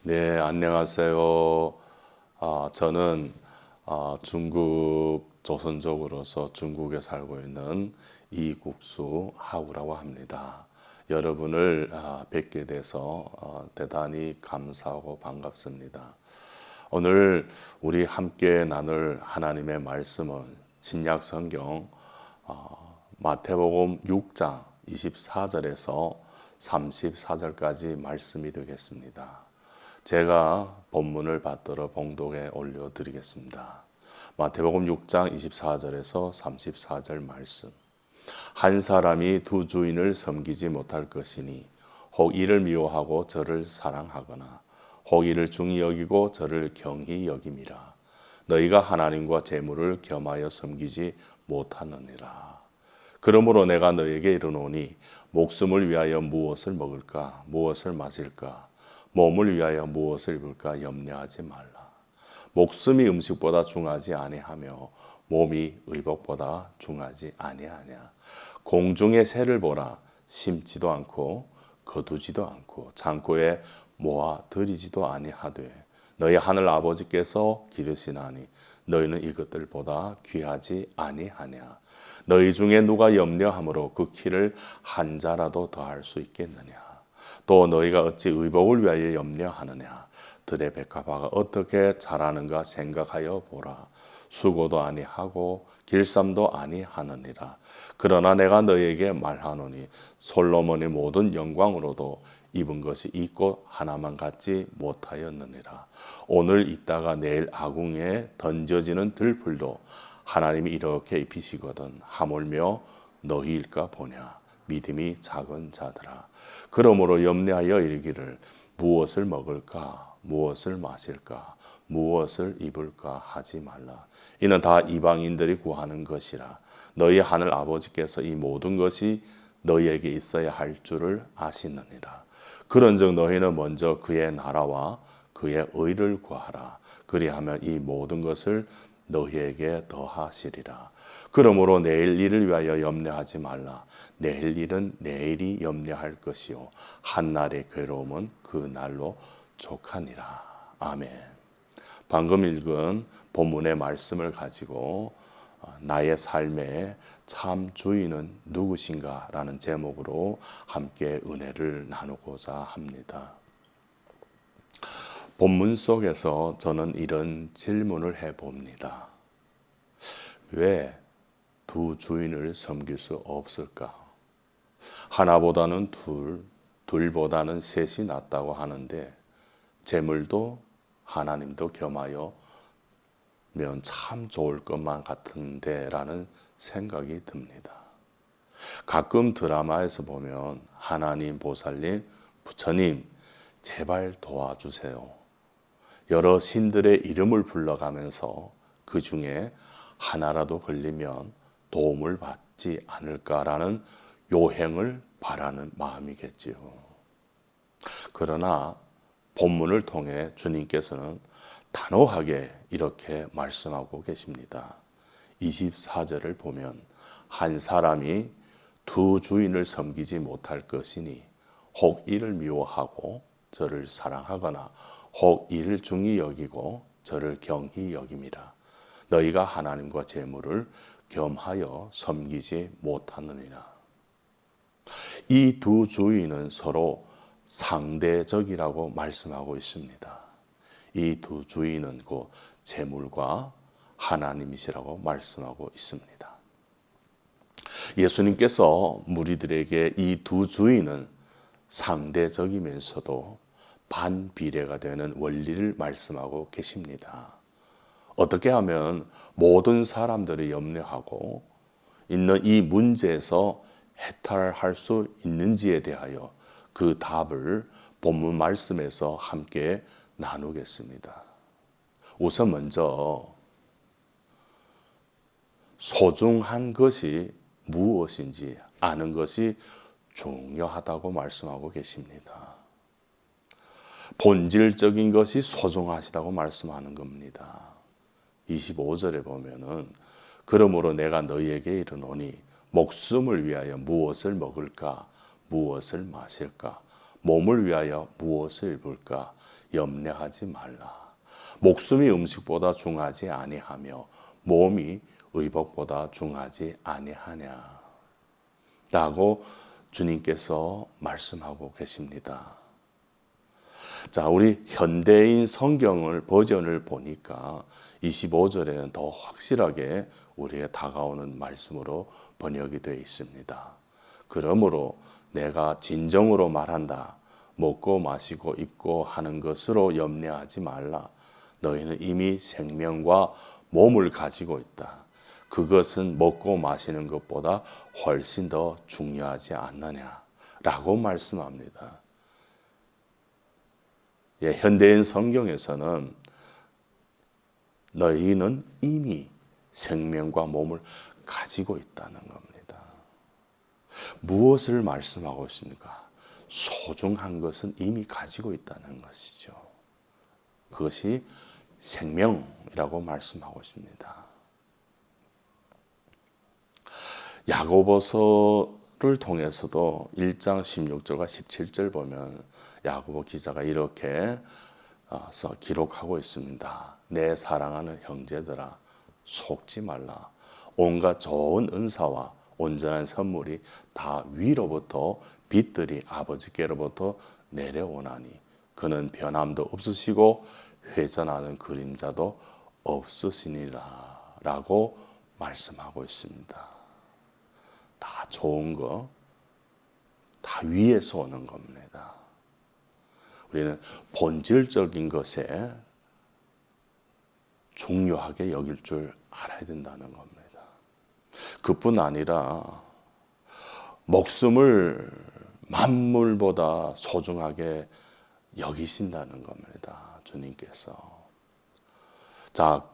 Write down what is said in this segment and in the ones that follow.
네, 안녕하세요. 저는 중국 조선족으로서 중국에 살고 있는 이국수 하우라고 합니다. 여러분을 뵙게 돼서 대단히 감사하고 반갑습니다. 오늘 우리 함께 나눌 하나님의 말씀은 신약 성경 마태복음 6장 24절에서 34절까지 말씀이 되겠습니다. 제가 본문을 받들어 봉독에 올려드리겠습니다. 마태복음 6장 24절에서 34절 말씀. 한 사람이 두 주인을 섬기지 못할 것이니 혹 이를 미워하고 저를 사랑하거나 혹 이를 중히 여기고 저를 경히 여김이라. 너희가 하나님과 재물을 겸하여 섬기지 못하느니라. 그러므로 내가 너에게 이르노니 목숨을 위하여 무엇을 먹을까 무엇을 마실까 몸을 위하여 무엇을 입을까 염려하지 말라. 목숨이 음식보다 중하지 아니하며 몸이 의복보다 중하지 아니하냐. 공중의 새를 보라. 심지도 않고 거두지도 않고 창고에 모아 들이지도 아니하되 너희 하늘 아버지께서 기르시나니 너희는 이것들보다 귀하지 아니하냐. 너희 중에 누가 염려함으로 그 키를 한 자라도 더할 수 있겠느냐. 또 너희가 어찌 의복을 위하여 염려하느냐. 들의 백합화가 어떻게 자라는가 생각하여 보라. 수고도 아니하고 길쌈도 아니하느니라. 그러나 내가 너희에게 말하노니 솔로몬의 모든 영광으로도 입은 것이 있고 하나만 갖지 못하였느니라. 오늘 있다가 내일 아궁이에 던져지는 들풀도 하나님이 이렇게 입히시거든 하물며 너희일까 보냐. 믿음이 작은 자들아. 그러므로 염려하여 이르기를 무엇을 먹을까 무엇을 마실까 무엇을 입을까 하지 말라. 이는 다 이방인들이 구하는 것이라. 너희 하늘 아버지께서 이 모든 것이 너희에게 있어야 할 줄을 아시느니라. 그런즉 너희는 먼저 그의 나라와 그의 의를 구하라. 그리하면 이 모든 것을 너희에게 더하시리라. 그러므로 내일 일을 위하여 염려하지 말라. 내일 일은 내일이 염려할 것이요 한날의 괴로움은 그 날로 족하니라. 아멘. 방금 읽은 본문의 말씀을 가지고 나의 삶의 참 주인은 누구신가 라는 제목으로 함께 은혜를 나누고자 합니다. 본문 속에서 저는 이런 질문을 해봅니다. 왜 두 주인을 섬길 수 없을까? 하나보다는 둘, 둘보다는 셋이 낫다고 하는데 재물도 하나님도 겸하여 면 참 좋을 것만 같은데 라는 생각이 듭니다. 가끔 드라마에서 보면 하나님, 보살님, 부처님 제발 도와주세요. 여러 신들의 이름을 불러가면서 그 중에 하나라도 걸리면 도움을 받지 않을까라는 요행을 바라는 마음이겠지요. 그러나 본문을 통해 주님께서는 단호하게 이렇게 말씀하고 계십니다. 24절을 보면 한 사람이 두 주인을 섬기지 못할 것이니 혹 이를 미워하고 저를 사랑하거나 혹 이를 중히 여기고 저를 경히 여김이라. 너희가 하나님과 재물을 겸하여 섬기지 못하느니라. 이 두 주인은 서로 상대적이라고 말씀하고 있습니다. 이 두 주인은 곧 재물과 하나님이시라고 말씀하고 있습니다. 예수님께서 무리들에게 이 두 주인은 상대적이면서도 반비례가 되는 원리를 말씀하고 계십니다. 어떻게 하면 모든 사람들이 염려하고 있는 이 문제에서 해탈할 수 있는지에 대하여 그 답을 본문 말씀에서 함께 나누겠습니다. 우선 먼저 소중한 것이 무엇인지 아는 것이 중요하다고 말씀하고 계십니다. 본질적인 것이 소중하시다고 말씀하는 겁니다. 25절에 보면은 그러므로 내가 너희에게 이르노니 목숨을 위하여 무엇을 먹을까 무엇을 마실까 몸을 위하여 무엇을 입을까 염려하지 말라. 목숨이 음식보다 중하지 아니하며 몸이 의복보다 중하지 아니하냐 라고 주님께서 말씀하고 계십니다. 자, 우리 현대인 성경을 버전을 보니까 25절에는 더 확실하게 우리에게 다가오는 말씀으로 번역이 되어 있습니다. 그러므로 내가 진정으로 말한다. 먹고 마시고 입고 하는 것으로 염려하지 말라. 너희는 이미 생명과 몸을 가지고 있다. 그것은 먹고 마시는 것보다 훨씬 더 중요하지 않느냐 라고 말씀합니다. 예, 현대인 성경에서는 너희는 이미 생명과 몸을 가지고 있다는 겁니다. 무엇을 말씀하고 있습니까? 소중한 것은 이미 가지고 있다는 것이죠. 그것이 생명이라고 말씀하고 있습니다. 야고보서를 통해서도 1장 16절과 17절 보면 야고보 기자가 이렇게 기록하고 있습니다. 내 사랑하는 형제들아 속지 말라. 온갖 좋은 은사와 온전한 선물이 다 위로부터 빛들이 아버지께로부터 내려오나니 그는 변함도 없으시고 회전하는 그림자도 없으시니라 라고 말씀하고 있습니다. 다 좋은 거, 다 위에서 오는 겁니다. 우리는 본질적인 것에 중요하게 여길 줄 알아야 된다는 겁니다. 그뿐 아니라 목숨을 만물보다 소중하게 여기신다는 겁니다. 주님께서. 자,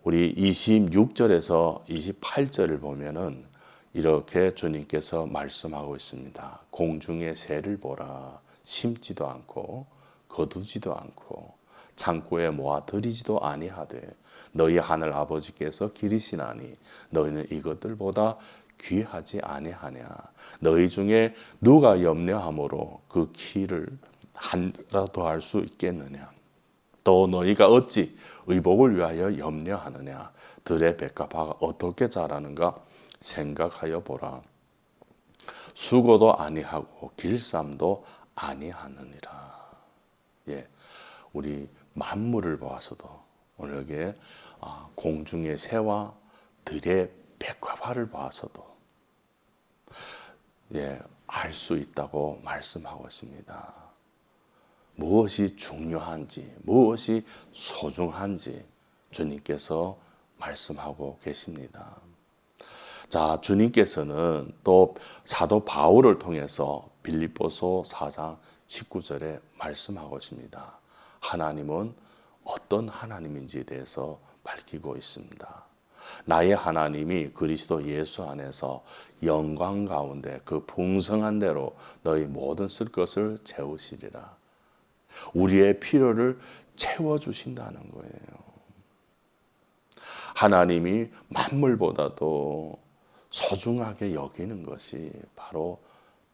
우리 26절에서 28절을 보면은 이렇게 주님께서 말씀하고 있습니다. 공중의 새를 보라. 심지도 않고 거두지도 않고 창고에 모아 들이지도 아니하되 너희 하늘 아버지께서 기르시나니 너희는 이것들보다 귀하지 아니하냐. 너희 중에 누가 염려함으로 그 키를 하나라도 할 수 있겠느냐. 또 너희가 어찌 의복을 위하여 염려하느냐. 들의 백합화가 어떻게 자라는가 생각하여 보라. 수고도 아니하고 길쌈도 아니하느니라. 예, 우리 만물을 보아서도 오늘 여기에 공중의 새와 들의 백합화를 보아서도 예, 알 수 있다고 말씀하고 있습니다. 무엇이 중요한지, 무엇이 소중한지 주님께서 말씀하고 계십니다. 자, 주님께서는 또 사도 바울을 통해서 빌립보서 4장 19절에 말씀하고 있습니다. 하나님은 어떤 하나님인지에 대해서 밝히고 있습니다. 나의 하나님이 그리스도 예수 안에서 영광 가운데 그 풍성한 대로 너희 모든 쓸 것을 채우시리라. 우리의 필요를 채워주신다는 거예요. 하나님이 만물보다도 소중하게 여기는 것이 바로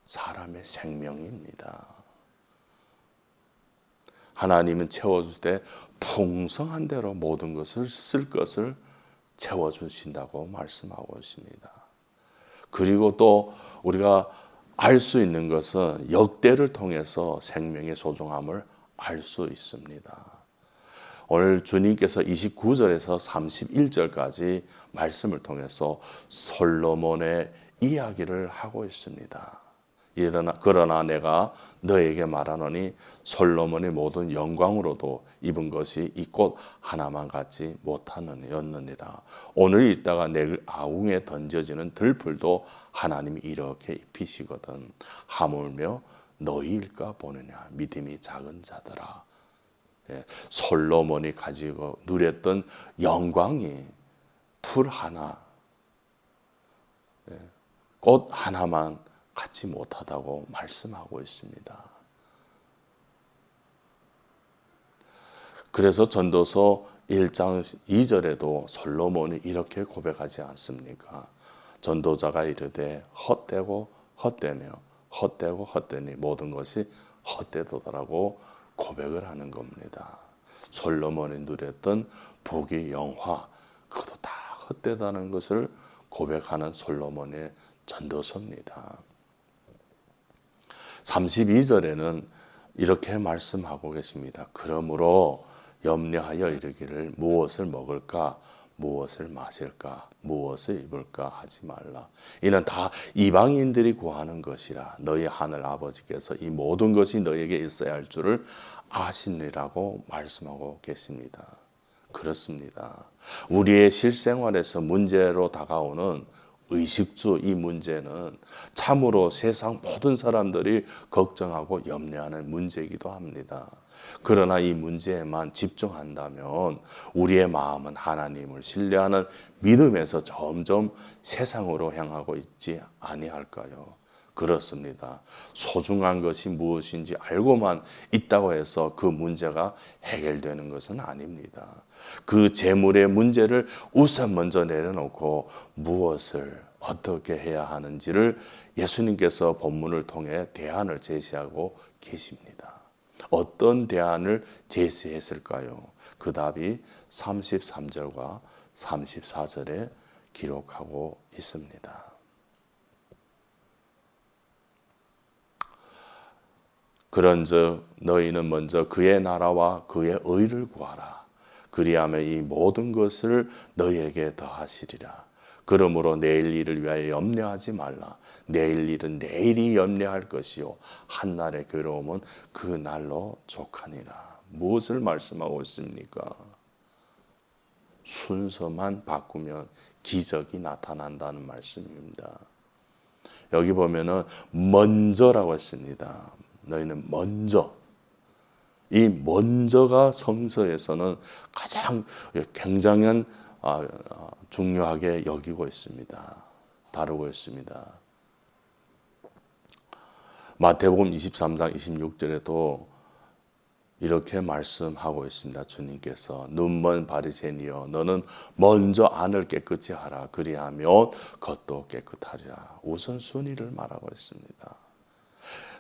사람의 생명입니다. 하나님은 채워줄 때 풍성한 대로 모든 것을 쓸 것을 채워주신다고 말씀하고 있습니다. 그리고 또 우리가 알 수 있는 것은 역대를 통해서 생명의 소중함을 알 수 있습니다. 오늘 주님께서 29절에서 31절까지 말씀을 통해서 솔로몬의 이야기를 하고 있습니다. 그러나 내가 너에게 말하노니 솔로몬의 모든 영광으로도 입은 것이 이 꽃 하나만 같지 못하느니라. 오늘 있다가 내일 아궁에 던져지는 들풀도 하나님이 이렇게 입히시거든. 하물며 너희일까 보느냐. 믿음이 작은 자들아. 예, 솔로몬이 가지고 누렸던 영광이 풀 하나, 꽃 하나만 갖지 못하다고 말씀하고 있습니다. 그래서 전도서 1장 2절에도 솔로몬이 이렇게 고백하지 않습니까? 전도자가 이르되 헛되고 헛되며 헛되고 헛되니 모든 것이 헛되도다라고 고백을 하는 겁니다. 솔로몬이 누렸던 복의 영화, 그것도 다 헛되다는 것을 고백하는 솔로몬의 전도서입니다. 32절에는 이렇게 말씀하고 계십니다. 그러므로 염려하여 이르기를 무엇을 먹을까, 무엇을 마실까, 무엇을 입을까 하지 말라. 이는 다 이방인들이 구하는 것이라. 너희 하늘 아버지께서 이 모든 것이 너에게 있어야 할 줄을 아시니라고 말씀하고 계십니다. 그렇습니다. 우리의 실생활에서 문제로 다가오는 의식주, 이 문제는 참으로 세상 모든 사람들이 걱정하고 염려하는 문제이기도 합니다. 그러나 이 문제에만 집중한다면 우리의 마음은 하나님을 신뢰하는 믿음에서 점점 세상으로 향하고 있지 아니할까요? 그렇습니다. 소중한 것이 무엇인지 알고만 있다고 해서 그 문제가 해결되는 것은 아닙니다. 그 재물의 문제를 우선 먼저 내려놓고 무엇을 어떻게 해야 하는지를 예수님께서 본문을 통해 대안을 제시하고 계십니다. 어떤 대안을 제시했을까요? 그 답이 33절과 34절에 기록하고 있습니다. 그런즉 너희는 먼저 그의 나라와 그의 의를 구하라. 그리하면 이 모든 것을 너희에게 더하시리라. 그러므로 내일 일을 위하여 염려하지 말라. 내일 일은 내일이 염려할 것이요 한날의 괴로움은 그 날로 족하니라. 무엇을 말씀하고 있습니까? 순서만 바꾸면 기적이 나타난다는 말씀입니다. 여기 보면은 먼저라고 했습니다. 너희는 먼저, 이 먼저가 성서에서는 가장 굉장한 중요하게 여기고 있습니다. 다루고 있습니다. 마태복음 23장 26절에도 이렇게 말씀하고 있습니다. 주님께서 눈먼 바리새인이여 너는 먼저 안을 깨끗이 하라. 그리하면 겉도 깨끗하리라. 우선순위를 말하고 있습니다.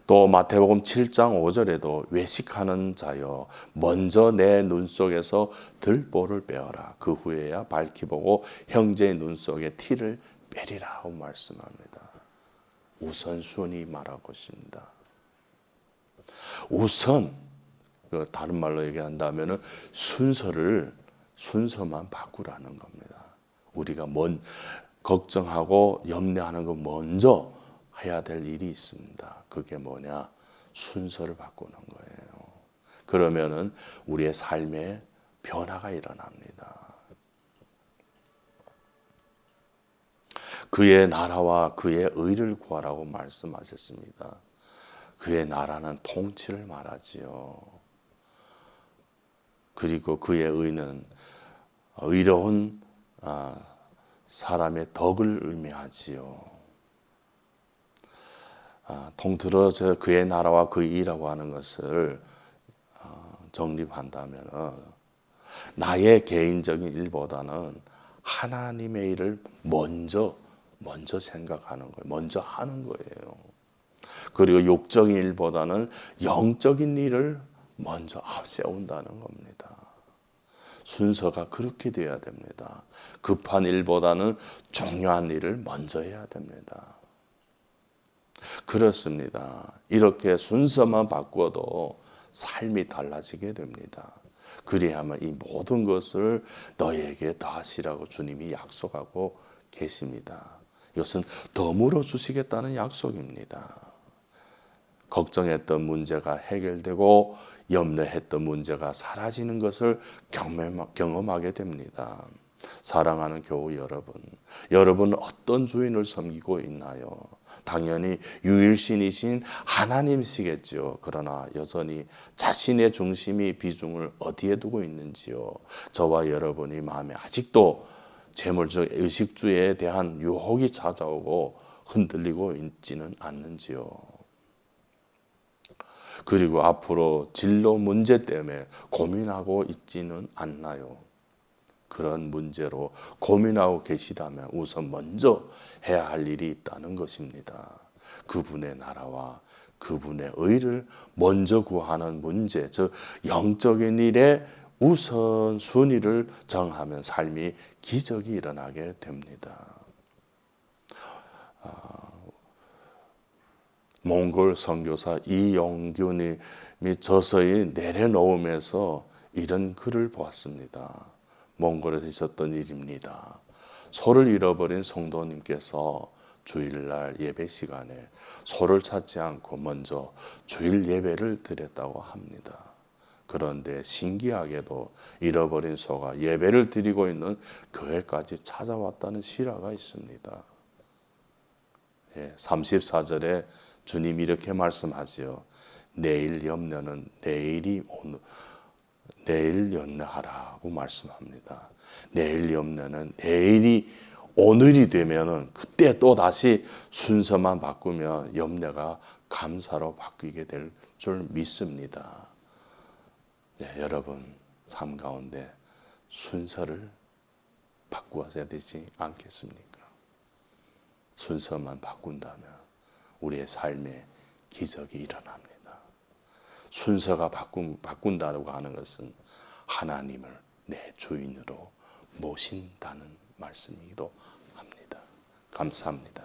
또 마태복음 7장 5절에도 외식하는 자여 먼저 내 눈 속에서 들보를 빼어라. 그 후에야 밝히 보고 형제의 눈 속에 티를 빼리라 하고 말씀합니다. 우선순위 말하고 있습니다. 우선 다른 말로 얘기한다면 순서만 바꾸라는 겁니다. 우리가 걱정하고 염려하는 거 먼저 해야 될 일이 있습니다. 그게 뭐냐? 순서를 바꾸는 거예요. 그러면은 우리의 삶에 변화가 일어납니다. 그의 나라와 그의 의를 구하라고 말씀하셨습니다. 그의 나라는 통치를 말하지요. 그리고 그의 의는 의로운 사람의 덕을 의미하지요. 통틀어 그의 나라와 그의 의라고 하는 것을 정립한다면 나의 개인적인 일보다는 하나님의 일을 먼저 생각하는 거예요. 먼저 하는 거예요. 그리고 육적인 일보다는 영적인 일을 먼저 앞세운다는 겁니다. 순서가 그렇게 돼야 됩니다. 급한 일보다는 중요한 일을 먼저 해야 됩니다. 그렇습니다. 이렇게 순서만 바꿔도 삶이 달라지게 됩니다. 그리하면 이 모든 것을 너희에게 더하시라고 주님이 약속하고 계십니다. 이것은 덤으로 주시겠다는 약속입니다. 걱정했던 문제가 해결되고 염려했던 문제가 사라지는 것을 경험하게 됩니다. 사랑하는 교우 여러분 어떤 주인을 섬기고 있나요? 당연히 유일신이신 하나님이시겠죠. 그러나 여전히 자신의 비중을 어디에 두고 있는지요? 저와 여러분이 마음에 아직도 재물적 의식주에 대한 유혹이 찾아오고 흔들리고 있지는 않는지요? 그리고 앞으로 진로 문제 때문에 고민하고 있지는 않나요? 그런 문제로 고민하고 계시다면 우선 먼저 해야 할 일이 있다는 것입니다. 그분의 나라와 그분의 의를 먼저 구하는 문제, 즉 영적인 일에 우선순위를 정하면 삶이 기적이 일어나게 됩니다. 몽골 선교사 이영규님이 저서히 내려놓으면서 이런 글을 보았습니다. 몽골에서 있었던 일입니다. 소를 잃어버린 성도님께서 주일날 예배 시간에 소를 찾지 않고 먼저 주일 예배를 드렸다고 합니다. 그런데 신기하게도 잃어버린 소가 예배를 드리고 있는 교회까지 찾아왔다는 실화가 있습니다. 34절에 주님이 이렇게 말씀하지요. 내일 염려는 내일 염려하라고 말씀합니다. 내일 염려는 내일이 오늘이 되면은 그때 또 다시 순서만 바꾸면 염려가 감사로 바뀌게 될 줄 믿습니다. 네, 여러분 삶 가운데 순서를 바꾸어야 되지 않겠습니까? 순서만 바꾼다면 우리의 삶에 기적이 일어납니다. 순서가 바꾼다고 하는 것은 하나님을 내 주인으로 모신다는 말씀이기도 합니다. 감사합니다.